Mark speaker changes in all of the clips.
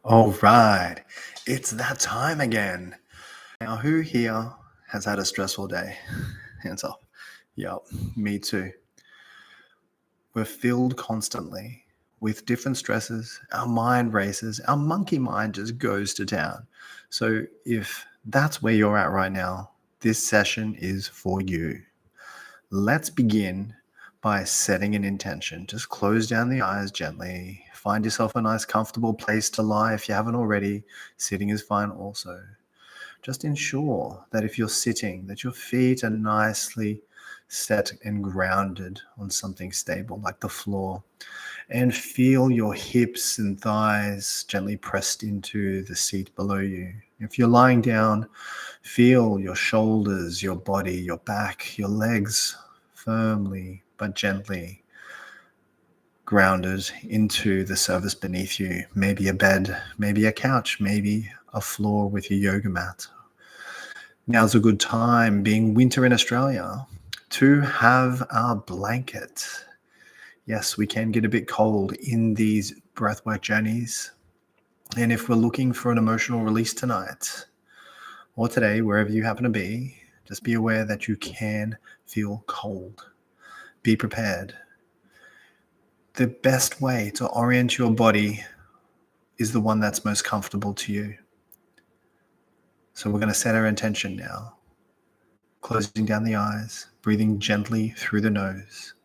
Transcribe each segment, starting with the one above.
Speaker 1: All right, it's that time again. Now, who here has had a stressful day? Hands up. Yup, me too. We're filled constantly with different stresses. Our mind races. Our monkey mind just goes to town. So, if that's where you're at right now, this session is for you. Let's begin by setting an intention. Just close down the eyes gently. Find yourself a nice, comfortable place to lie if you haven't already. Sitting is fine also. Just ensure that if you're sitting, that your feet are nicely set and grounded on something stable like the floor. And feel your hips and thighs gently pressed into the seat below you. If you're lying down, feel your shoulders, your body, your back, your legs firmly but gently grounded into the surface beneath you. Maybe a bed, maybe a couch, maybe a floor with your yoga mat. Now's a good time, being winter in Australia, to have a blanket. Yes, we can get a bit cold in these breathwork journeys. And if we're looking for an emotional release tonight or today, wherever you happen to be, just be aware that you can feel cold. Be prepared. The best way to orient your body is the one that's most comfortable to you. So we're going to set our intention now. Closing down the eyes, breathing gently through the nose.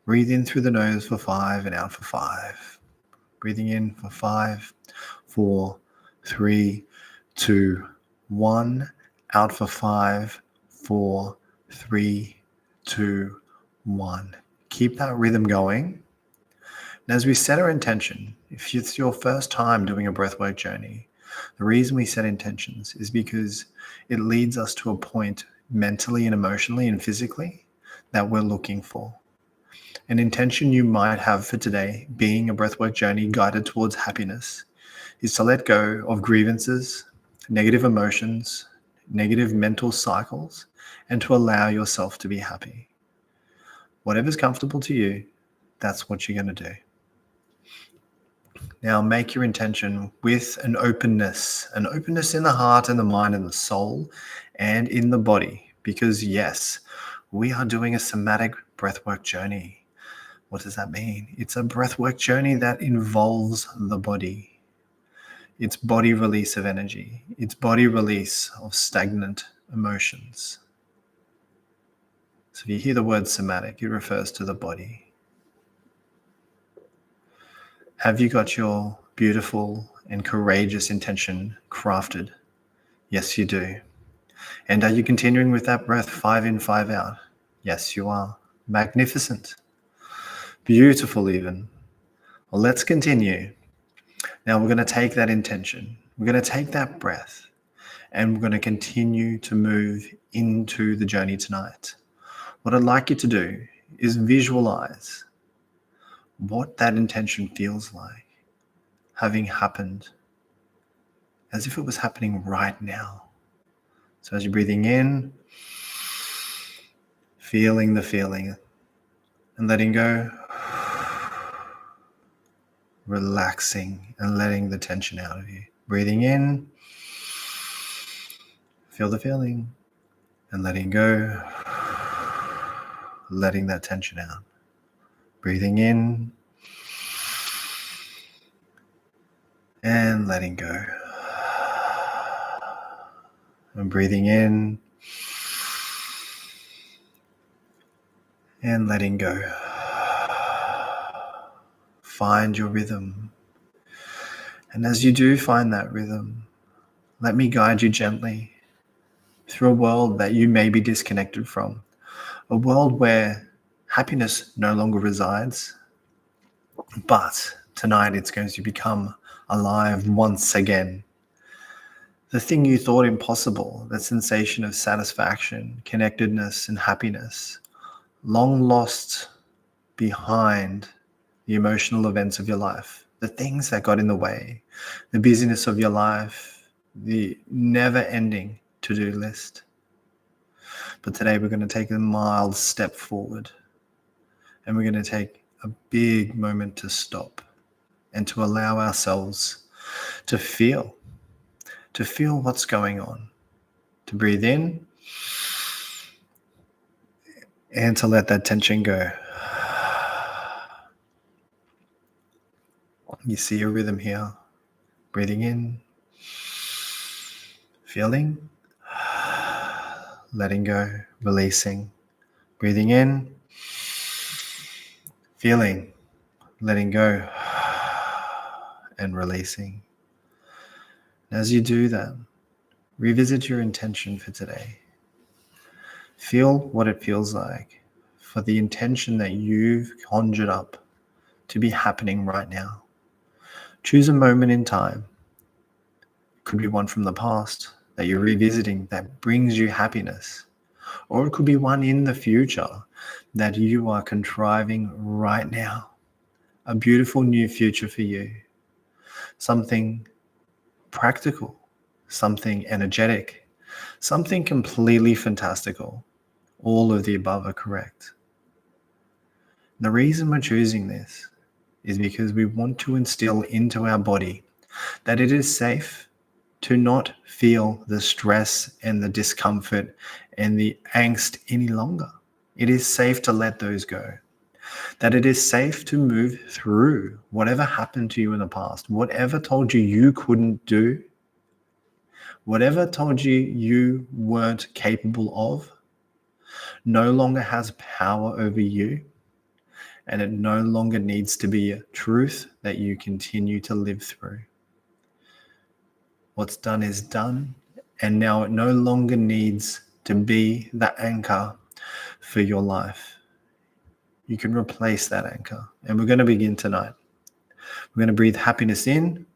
Speaker 1: Breathe in through the nose for 5 and out for 5. Breathing in for 5, 4, 3, 2, 1. Out for 5, 4, 3, 2, 1. Keep that rhythm going. And as we set our intention, if it's your first time doing a breathwork journey, the reason we set intentions is because it leads us to a point mentally and emotionally and physically that we're looking for. An intention you might have for today, being a breathwork journey guided towards happiness, is to let go of grievances, negative emotions, negative mental cycles, and to allow yourself to be happy. Whatever's comfortable to you, that's what you're going to do. Now make your intention with an openness in the heart and the mind and the soul and in the body. Because yes, we are doing a somatic breathwork journey. What does that mean? It's a breathwork journey that involves the body. It's body release of energy. It's body release of stagnant emotions. So if you hear the word somatic, it refers to the body. Have you got your beautiful and courageous intention crafted? Yes, you do. And are you continuing with that breath 5 in, 5 out? Yes, you are. Magnificent. Beautiful even. Well, let's continue. Now we're going to take that intention. We're going to take that breath and we're going to continue to move into the journey tonight. What I'd like you to do is visualize what that intention feels like having happened as if it was happening right now. So as you're breathing in, feeling the feeling and letting go, relaxing and letting the tension out of you. Breathing in, feel the feeling and letting go, letting that tension out. Breathing in and letting go. And breathing in and letting go. Find your rhythm. And as you do find that rhythm, let me guide you gently through a world that you may be disconnected from. A world where happiness no longer resides, but tonight it's going to become alive once again. The thing you thought impossible, the sensation of satisfaction, connectedness, and happiness, long lost behind the emotional events of your life, the things that got in the way, the busyness of your life, the never-ending to-do list. But today we're going to take a mild step forward and we're going to take a big moment to stop and to allow ourselves to feel what's going on, to breathe in and to let that tension go. You see a rhythm here. Breathing in, feeling, letting go, releasing. Breathing in, feeling, letting go, and releasing. As you do that, revisit your intention for today. Feel what it feels like for the intention that you've conjured up to be happening right now. Choose a moment in time. It could be one from the past that you're revisiting that brings you happiness. Or it could be one in the future that you are contriving right now. A beautiful new future for you. Something practical, something energetic, something completely fantastical. All of the above are correct. The reason we're choosing this is because we want to instill into our body that it is safe to not feel the stress and the discomfort and the angst any longer. It is safe to let those go. That it is safe to move through whatever happened to you in the past, whatever told you you couldn't do, whatever told you you weren't capable of, no longer has power over you, and it no longer needs to be a truth that you continue to live through. What's done is done, and now it no longer needs to be the anchor for your life. You can replace that anchor, and we're going to begin tonight. We're going to breathe happiness in,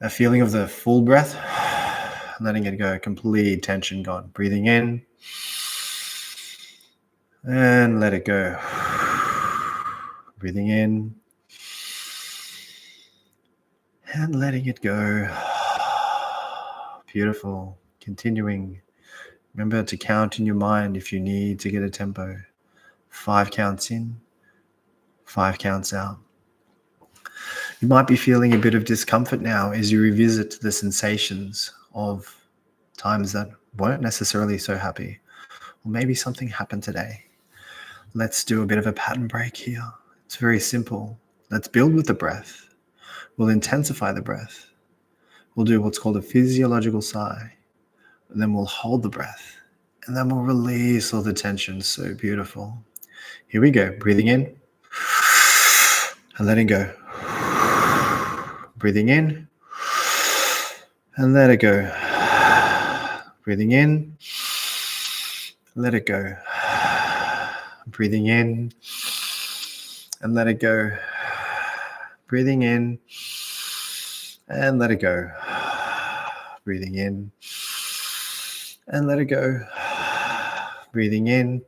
Speaker 1: a feeling of the full breath, letting it go, complete tension gone. Breathing in, and let it go. Breathing in, and letting it go. Beautiful. Continuing. Remember to count in your mind if you need to get a tempo. 5 counts in, 5 counts out. You might be feeling a bit of discomfort now as you revisit the sensations of times that weren't necessarily so happy. Or maybe something happened today. Let's do a bit of a pattern break here. It's very simple. Let's build with the breath. We'll intensify the breath. We'll do what's called a physiological sigh. And then we'll hold the breath. And then we'll release all the tension. So beautiful. Here we go. Breathing in. And letting go. Breathing in. And let it go. Breathing in. Let it go. Breathing in. And let it go. Breathing in. And let it go. Breathing in. And let it go. Breathing in.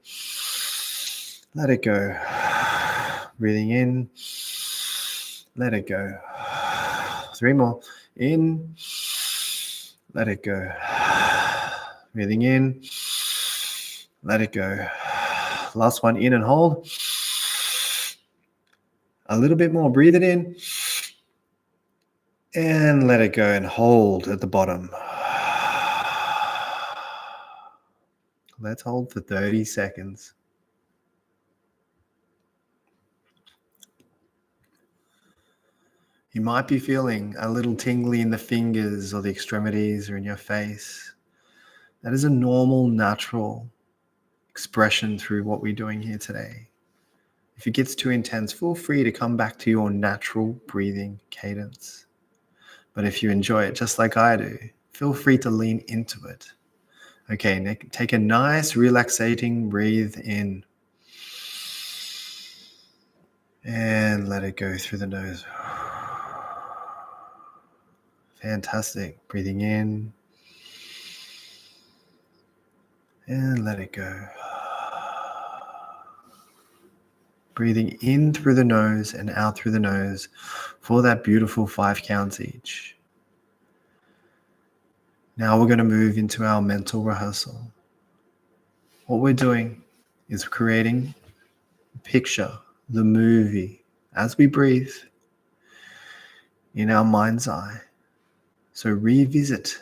Speaker 1: Let it go. Breathing in. Let it go. 3 more. In. Let it go. Breathing in. Let it go. Last one. In and hold. A little bit more. Breathe it in. And let it go and hold at the bottom. Let's hold for 30 seconds. You might be feeling a little tingly in the fingers or the extremities or in your face. That is a normal, natural expression through what we're doing here today. If it gets too intense, feel free to come back to your natural breathing cadence. But if you enjoy it just like I do, feel free to lean into it. Okay, take a nice relaxating breathe in. And let it go through the nose. Fantastic. Breathing in. And let it go. Breathing in through the nose and out through the nose for that beautiful 5 counts each. Now we're going to move into our mental rehearsal. What we're doing is creating a picture, the movie, as we breathe. in our mind's eye. So revisit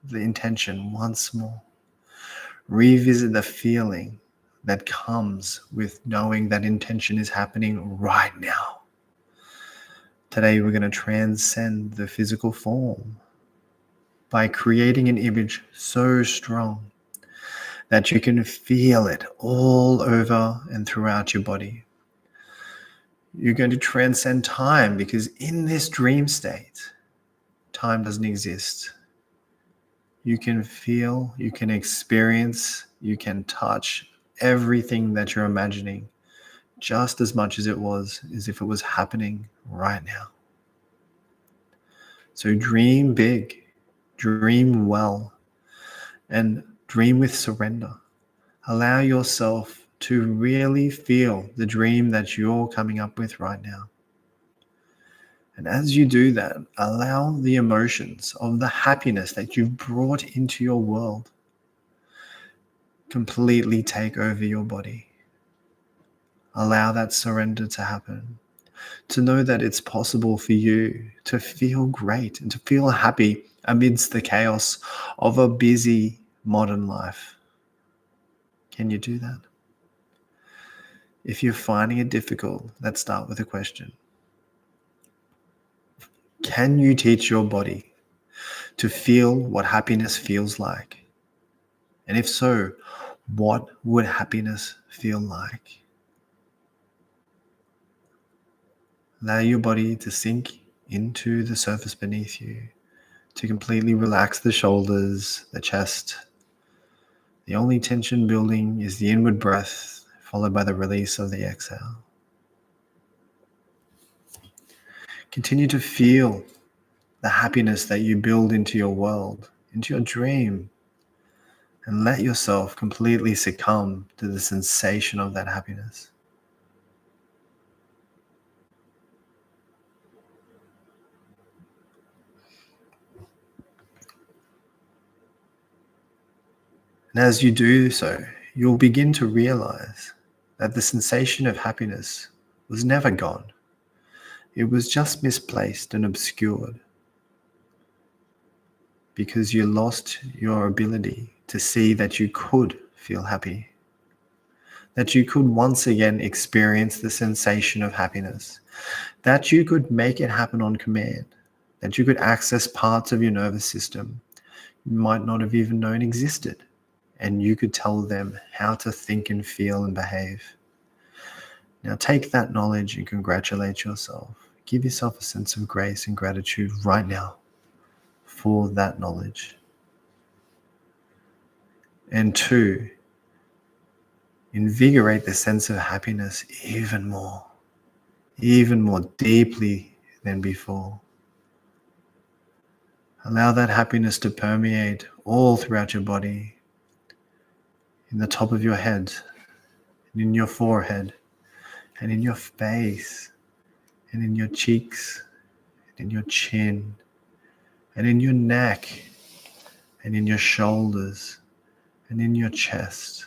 Speaker 1: the intention once more. Revisit the feeling that comes with knowing that intention is happening right now. Today, we're going to transcend the physical form by creating an image so strong that you can feel it all over and throughout your body. You're going to transcend time because in this dream state, time doesn't exist. You can feel, you can experience, you can touch everything that you're imagining just as much as if it was happening right now. So dream big, dream well, and dream with surrender. Allow yourself to really feel the dream that you're coming up with right now. And as you do that, allow the emotions of the happiness that you've brought into your world completely take over your body. Allow that surrender to happen. To know that it's possible for you to feel great and to feel happy amidst the chaos of a busy modern life. Can you do that? If you're finding it difficult, let's start with a question. Can you teach your body to feel what happiness feels like? And if so, what would happiness feel like? Allow your body to sink into the surface beneath you, to completely relax the shoulders, the chest. The only tension building is the inward breath, followed by the release of the exhale. Continue to feel the happiness that you build into your world, into your dream, and let yourself completely succumb to the sensation of that happiness. And as you do so, you'll begin to realize that the sensation of happiness was never gone. It was just misplaced and obscured because you lost your ability to see that you could feel happy, that you could once again experience the sensation of happiness, that you could make it happen on command, that you could access parts of your nervous system you might not have even known existed, and you could tell them how to think and feel and behave. Now take that knowledge and congratulate yourself. Give yourself a sense of grace and gratitude right now for that knowledge. And 2, invigorate the sense of happiness even more deeply than before. Allow that happiness to permeate all throughout your body, in the top of your head, and in your forehead, and in your face, and in your cheeks, and in your chin, and in your neck, and in your shoulders, and in your chest.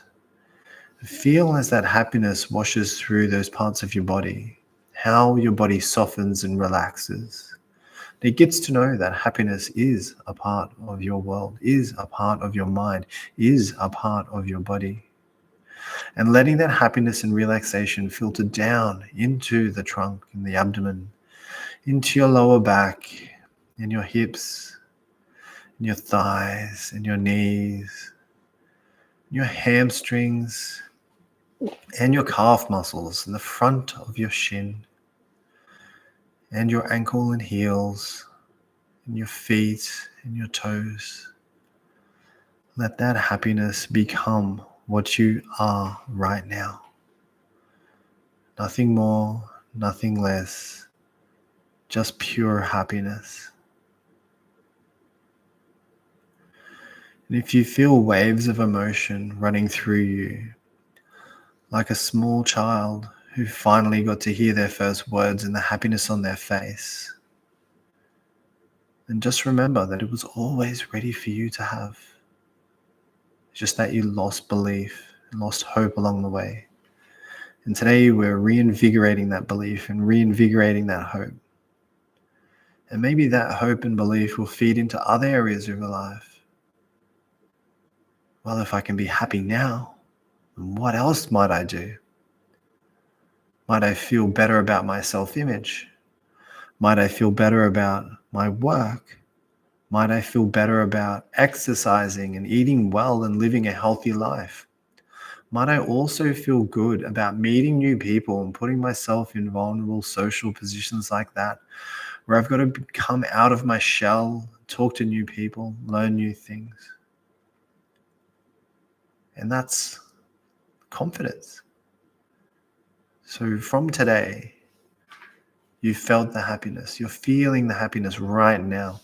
Speaker 1: Feel as that happiness washes through those parts of your body, how your body softens and relaxes. It gets to know that happiness is a part of your world, is a part of your mind, is a part of your body. And letting that happiness and relaxation filter down into the trunk and the abdomen, into your lower back, and your hips, and your thighs, and your knees, your hamstrings, and your calf muscles, and the front of your shin, and your ankle and heels, and your feet and your toes. Let that happiness become what you are right now. Nothing more, nothing less, just pure happiness. And if you feel waves of emotion running through you, like a small child who finally got to hear their first words and the happiness on their face, then just remember that it was always ready for you to have. It's just that you lost belief and lost hope along the way. And today we're reinvigorating that belief and reinvigorating that hope. And maybe that hope and belief will feed into other areas of your life. Well, if I can be happy now, then what else might I do? Might I feel better about my self-image? Might I feel better about my work? Might I feel better about exercising and eating well and living a healthy life? Might I also feel good about meeting new people and putting myself in vulnerable social positions like that, where I've got to come out of my shell, talk to new people, learn new things? And that's confidence. So from today, you felt the happiness. You're feeling the happiness right now.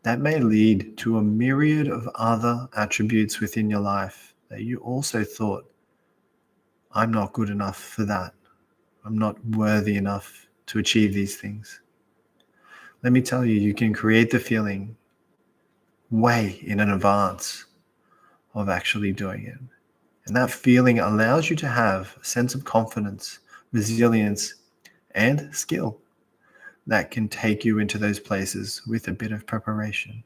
Speaker 1: That may lead to a myriad of other attributes within your life that you also thought, I'm not good enough for that. I'm not worthy enough to achieve these things. Let me tell you, you can create the feeling way in advance of actually doing it. And that feeling allows you to have a sense of confidence, resilience, and skill that can take you into those places with a bit of preparation.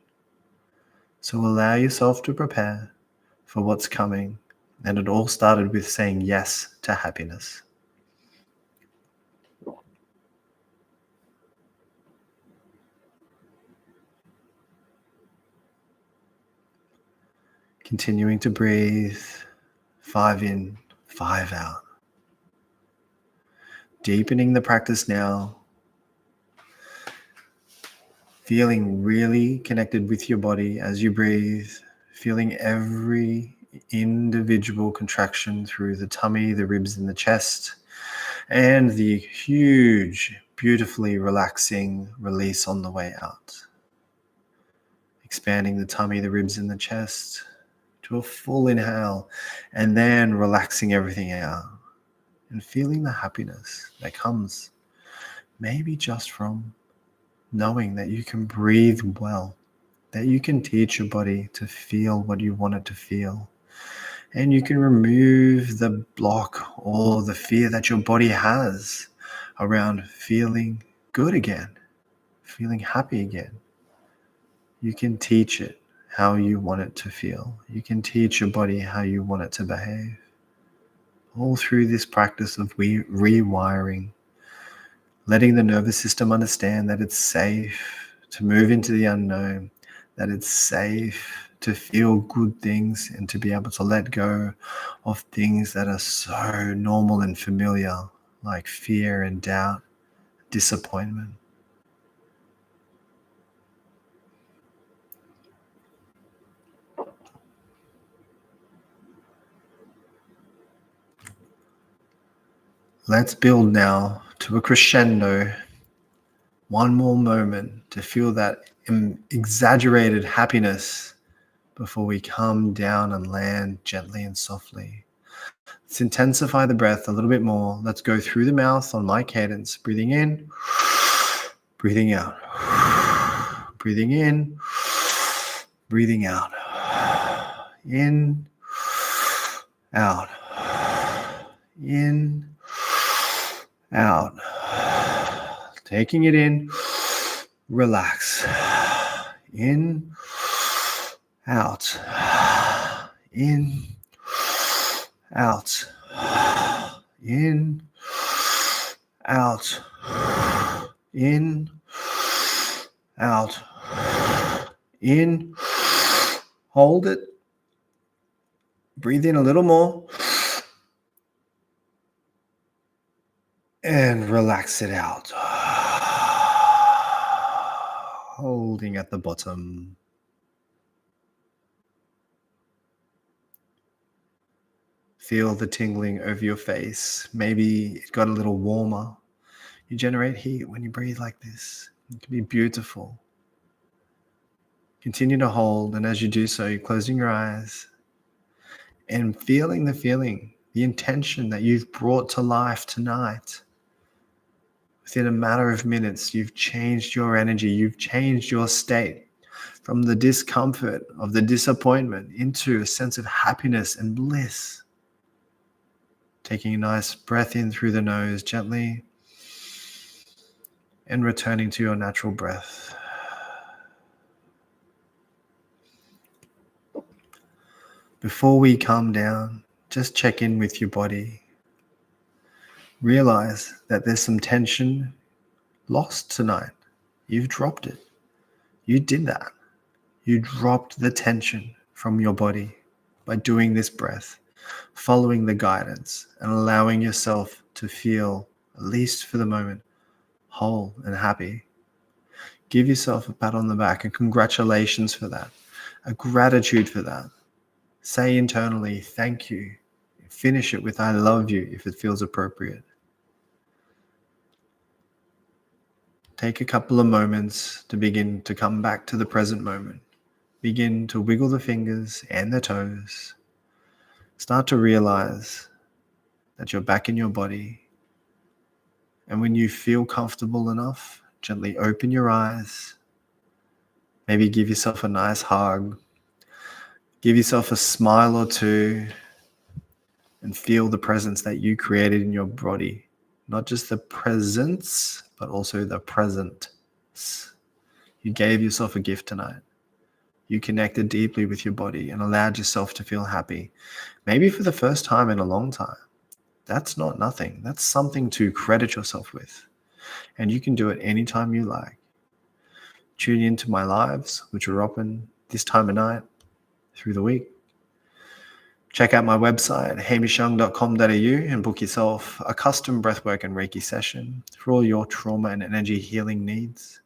Speaker 1: So allow yourself to prepare for what's coming. And it all started with saying yes to happiness. Continuing to breathe, 5 in, 5 out. Deepening the practice now. Feeling really connected with your body as you breathe. Feeling every individual contraction through the tummy, the ribs, and the chest. And the huge, beautifully relaxing release on the way out. Expanding the tummy, the ribs, and the chest to a full inhale, and then relaxing everything out and feeling the happiness that comes maybe just from knowing that you can breathe well, that you can teach your body to feel what you want it to feel, and you can remove the block or the fear that your body has around feeling good again, feeling happy again. You can teach it how you want it to feel. You can teach your body how you want it to behave. All through this practice of rewiring, letting the nervous system understand that it's safe to move into the unknown, that it's safe to feel good things and to be able to let go of things that are so normal and familiar, like fear and doubt, disappointment. Let's build now to a crescendo. One more moment to feel that exaggerated happiness before we come down and land gently and softly. Let's intensify the breath a little bit more. Let's go through the mouth on my cadence. Breathing in, breathing out. Breathing in, breathing out. In, out. In, out. Taking it in, relax. In, out. In, out. In, out. In, out. In, hold it. Breathe in a little more. And relax it out. Holding at the bottom. Feel the tingling over your face. Maybe it got a little warmer. You generate heat when you breathe like this. It can be beautiful. Continue to hold, and as you do so, you're closing your eyes and feeling the feeling, the intention that you've brought to life tonight. Within a matter of minutes, you've changed your energy, you've changed your state from the discomfort of the disappointment into a sense of happiness and bliss. Taking a nice breath in through the nose gently, and returning to your natural breath. Before we calm down, just check in with your body. Realize that there's some tension lost tonight. You've dropped it. You did that. You dropped the tension from your body by doing this breath, following the guidance, and allowing yourself to feel, at least for the moment, whole and happy. Give yourself a pat on the back and congratulations for that, a gratitude for that. Say internally, thank you. Finish it with I love you if it feels appropriate. Take a couple of moments to begin to come back to the present moment. Begin to wiggle the fingers and the toes. Start to realize that you're back in your body. And when you feel comfortable enough, gently open your eyes. Maybe give yourself a nice hug. Give yourself a smile or two. And feel the presence that you created in your body. Not just the presence, but also the present. You gave yourself a gift tonight. You connected deeply with your body and allowed yourself to feel happy. Maybe for the first time in a long time. That's not nothing. That's something to credit yourself with. And you can do it anytime you like. Tune into my lives, which are open this time of night through the week. Check out my website, hamishyoung.com.au, and book yourself a custom breathwork and Reiki session for all your trauma and energy healing needs.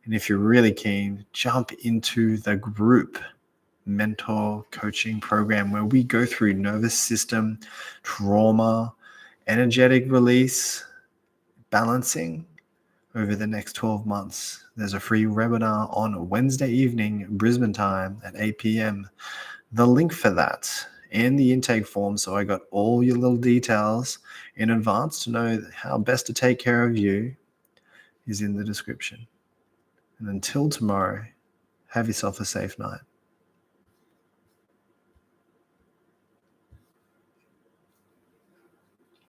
Speaker 1: And if you're really keen, jump into the group mentor coaching program where we go through nervous system, trauma, energetic release, balancing over the next 12 months. There's a free webinar on Wednesday evening, Brisbane time at 8 p.m. The link for that and the intake form, so I got all your little details in advance to know how best to take care of you, is in the description. And until tomorrow, have yourself a safe night.